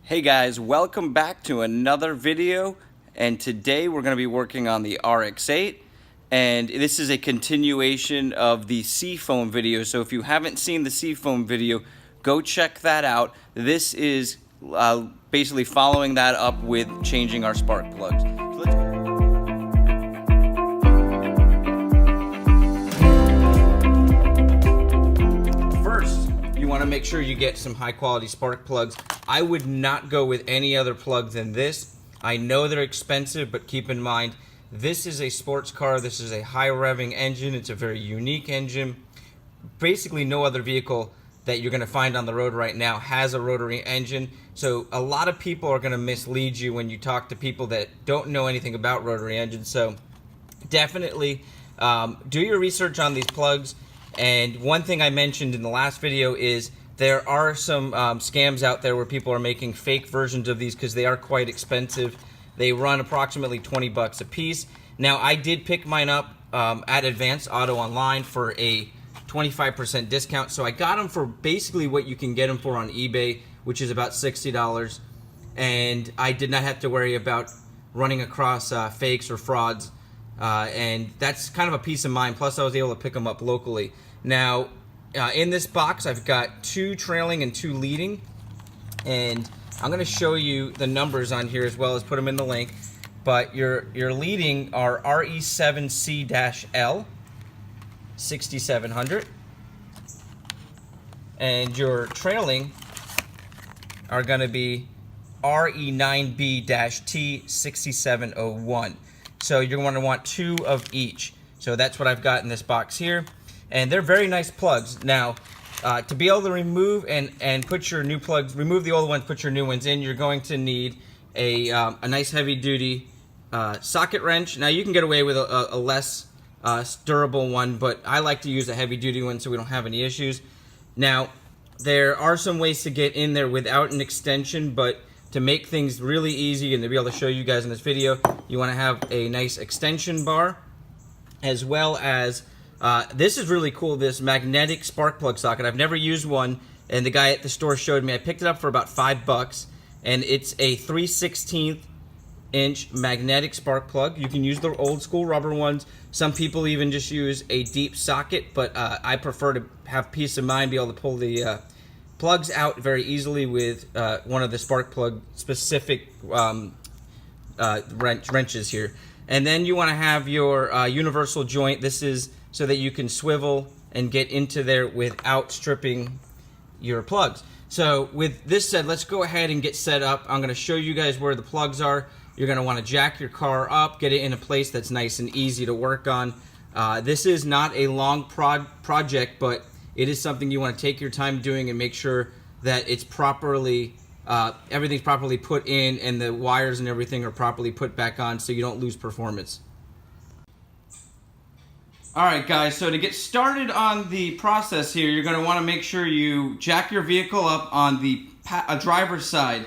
Hey guys, welcome back to another video, and today we're going to be working on the RX8, and this is a continuation of the Seafoam video. So if you haven't seen the Seafoam video, go check that out. This is basically following that up with changing our spark plugs. First, you want to make sure you get some high quality spark plugs. I would not go with any other plug than this. I know they're expensive, but keep in mind, this is a sports car. This is a high revving engine. It's a very unique engine. Basically, no other vehicle that you're going to find on the road right now has a rotary engine. So a lot of people are going to mislead you when you talk to people that don't know anything about rotary engines. So definitely do your research on these plugs. And one thing I mentioned in the last video is there are some scams out there where people are making fake versions of these because they are quite expensive. They run approximately 20 bucks a piece. Now, I did pick mine up at Advanced Auto Online for a 25% discount. So I got them for basically what you can get them for on eBay, which is about $60. And I did not have to worry about running across fakes or frauds. And that's kind of a peace of mind. Plus, I was able to pick them up locally. Now, in this box, I've got 2 trailing and 2 leading, and I'm going to show you the numbers on here as well as put them in the link. But your leading are RE7C-L 6700, and your trailing are going to be RE9B-T 6701. So you're going to want 2 of each. So that's what I've got in this box here. And they're very nice plugs. Now, to be able to remove and put your new plugs, remove the old ones, put your new ones in, you're going to need a nice heavy-duty socket wrench. Now, you can get away with a less durable one, but I like to use a heavy-duty one so we don't have any issues. Now, there are some ways to get in there without an extension, but to make things really easy and to be able to show you guys in this video, you want to have a nice extension bar, as well as this is really cool, this magnetic spark plug socket. I've never used one, and the guy at the store showed me. I picked it up for about $5, and it's a 3/16 inch magnetic spark plug. You can use the old school rubber ones. Some people even just use a deep socket, but I prefer to have peace of mind, be able to pull the plugs out very easily with one of the spark plug specific wrenches here. And then you want to have your universal joint. This is so that you can swivel and get into there without stripping your plugs. So with this said, let's go ahead and get set up. I'm going to show you guys where the plugs are. You're going to want to jack your car up, get it in a place that's nice and easy to work on. This is not a long project, but it is something you want to take your time doing and make sure that it's properly, everything's properly put in and the wires and everything are properly put back on so you don't lose performance. Alright guys, so to get started on the process here, you're going to want to make sure you jack your vehicle up on the driver's side,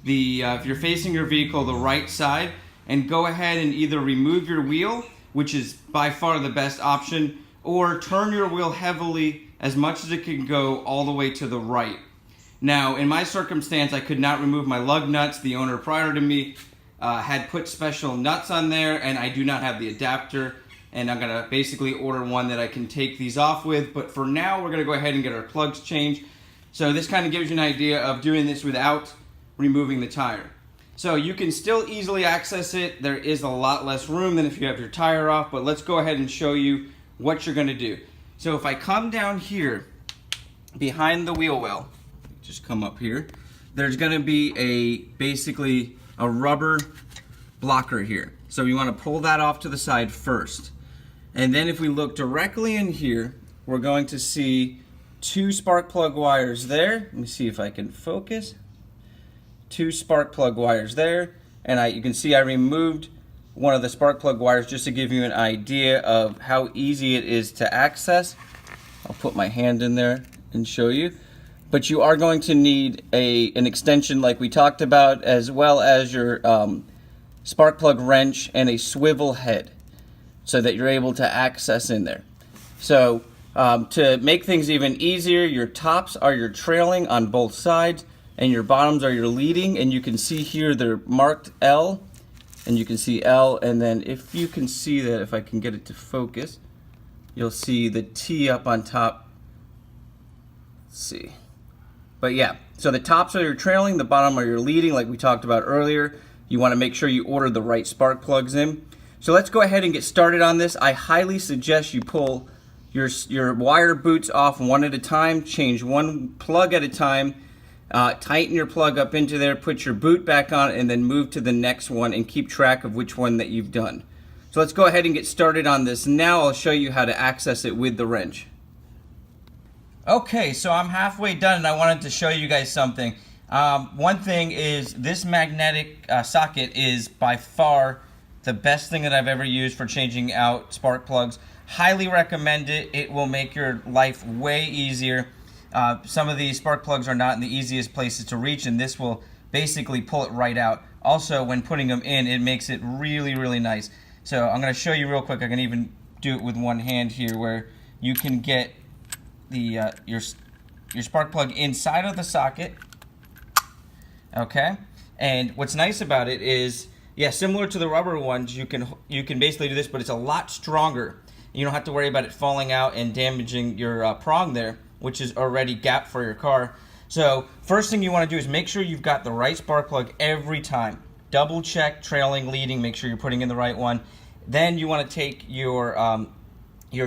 if you're facing your vehicle, the right side, and go ahead and either remove your wheel, which is by far the best option, or turn your wheel heavily as much as it can go all the way to the right. Now, in my circumstance, I could not remove my lug nuts. The owner prior to me had put special nuts on there, and I do not have the adapter. And I'm going to basically order one that I can take these off with. But for now, we're going to go ahead and get our plugs changed. So this kind of gives you an idea of doing this without removing the tire. So you can still easily access it. There is a lot less room than if you have your tire off. But let's go ahead and show you what you're going to do. So if I come down here behind the wheel well, just come up here, there's going to be basically a rubber blocker here. So you want to pull that off to the side first. And then if we look directly in here, we're going to see 2 spark plug wires there. Let me see if I can focus. 2 spark plug wires there. And you can see I removed one of the spark plug wires just to give you an idea of how easy it is to access. I'll put my hand in there and show you. But you are going to need an extension like we talked about, as well as your spark plug wrench and a swivel head, so that you're able to access in there. So to make things even easier, your tops are your trailing on both sides, and your bottoms are your leading, and you can see here they're marked L, and you can see L, and then if you can see that, if I can get it to focus, you'll see the T up on top. Let's see. But yeah, so the tops are your trailing, the bottom are your leading, like we talked about earlier. You want to make sure you order the right spark plugs in. So let's go ahead and get started on this. I highly suggest you pull your wire boots off one at a time, change one plug at a time, tighten your plug up into there, put your boot back on, and then move to the next one and keep track of which one that you've done. So let's go ahead and get started on this. Now I'll show you how to access it with the wrench. Okay, so I'm halfway done and I wanted to show you guys something. One thing is this magnetic socket is by far the best thing that I've ever used for changing out spark plugs. Highly recommend it. It will make your life way easier. Some of these spark plugs are not in the easiest places to reach, and this will basically pull it right out. Also, when putting them in, it makes it really, really nice. So I'm going to show you real quick. I can even do it with one hand here, where you can get the your spark plug inside of the socket. Okay, and what's nice about it is, yeah, similar to the rubber ones, you can basically do this, but it's a lot stronger. You don't have to worry about it falling out and damaging your prong there, which is already gapped for your car. So first thing you want to do is make sure you've got the right spark plug every time. Double check trailing, leading, make sure you're putting in the right one. Then you want to take your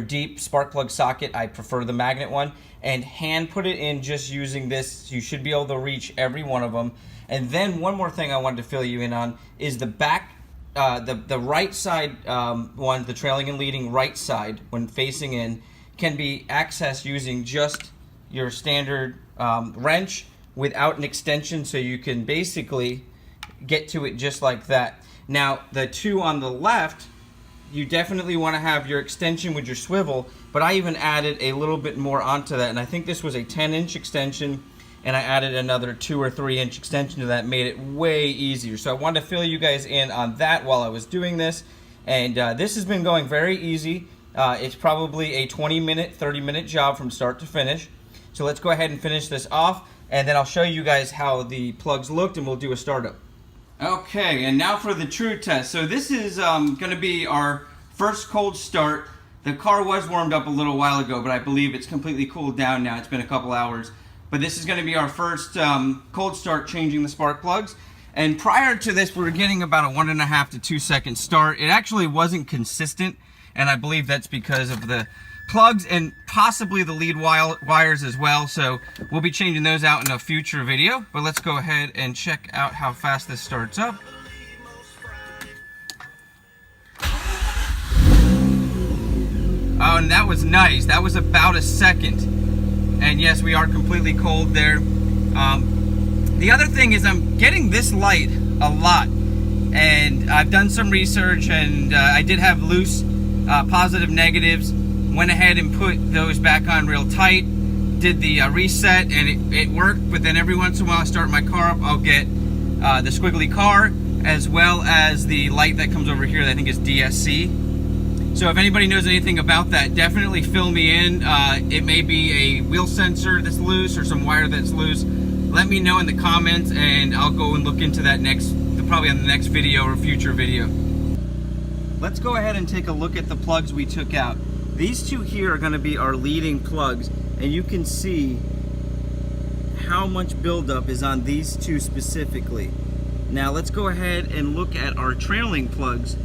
deep spark plug socket, I prefer the magnet one, and hand put it in just using this. You should be able to reach every one of them. And then one more thing I wanted to fill you in on is the back, the right side one, the trailing and leading right side when facing in, can be accessed using just your standard wrench without an extension, so you can basically get to it just like that. Now the two on the left, you definitely want to have your extension with your swivel, but I even added a little bit more onto that, and I think this was a 10-inch extension, and I added another 2 or 3 inch extension to that, made it way easier. So I wanted to fill you guys in on that while I was doing this, and this has been going very easy. It's probably a 20-minute, 30-minute job from start to finish. So let's go ahead and finish this off, and then I'll show you guys how the plugs looked, and we'll do a startup. Okay, and now for the true test. So this is going to be our first cold start. The car was warmed up a little while ago, but I believe it's completely cooled down now. It's been a couple hours. But this is going to be our first cold start changing the spark plugs. And prior to this, we were getting about a 1.5 to 2 second start. It actually wasn't consistent, and I believe that's because of the plugs and possibly the lead wires as well. So we'll be changing those out in a future video. But let's go ahead and check out how fast this starts up. Oh, and that was nice. That was about a second. And yes, we are completely cold there. The other thing is I'm getting this light a lot. And I've done some research, and I did have loose positive negatives. Went ahead and put those back on real tight. Did the reset, and it worked. But then every once in a while I start my car up, I'll get the squiggly car, as well as the light that comes over here that I think is DSC. So if anybody knows anything about that, definitely fill me in. It may be a wheel sensor that's loose or some wire that's loose. Let me know in the comments, and I'll go and look into that probably on the next video or future video. Let's go ahead and take a look at the plugs we took out. These two here are going to be our leading plugs, and you can see how much buildup is on these two specifically. Now let's go ahead and look at our trailing plugs,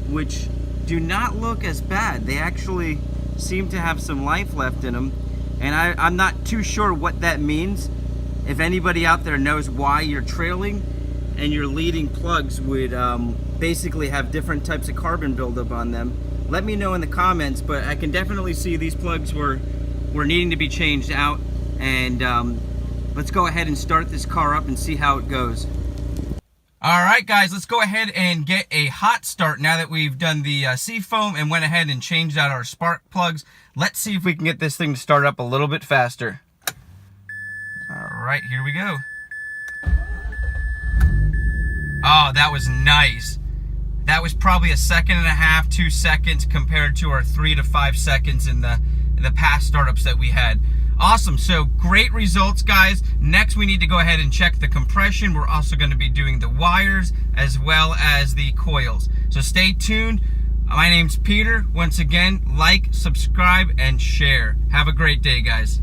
which do not look as bad. They actually seem to have some life left in them, and I'm not too sure what that means. If anybody out there knows why your trailing and your leading plugs would basically have different types of carbon buildup on them, let me know in the comments. But I can definitely see these plugs were needing to be changed out, and let's go ahead and start this car up and see how it goes. Alright guys, let's go ahead and get a hot start now that we've done the Seafoam and went ahead and changed out our spark plugs. Let's see if we can get this thing to start up a little bit faster. Alright, here we go. Oh, that was nice. That was probably 1.5 seconds, 2 seconds compared to our 3 to 5 seconds in the past startups that we had. Awesome, so great results, guys. Next, we need to go ahead and check the compression. We're also going to be doing the wires as well as the coils. So stay tuned. My name's Peter. Once again, like, subscribe, and share. Have a great day, guys.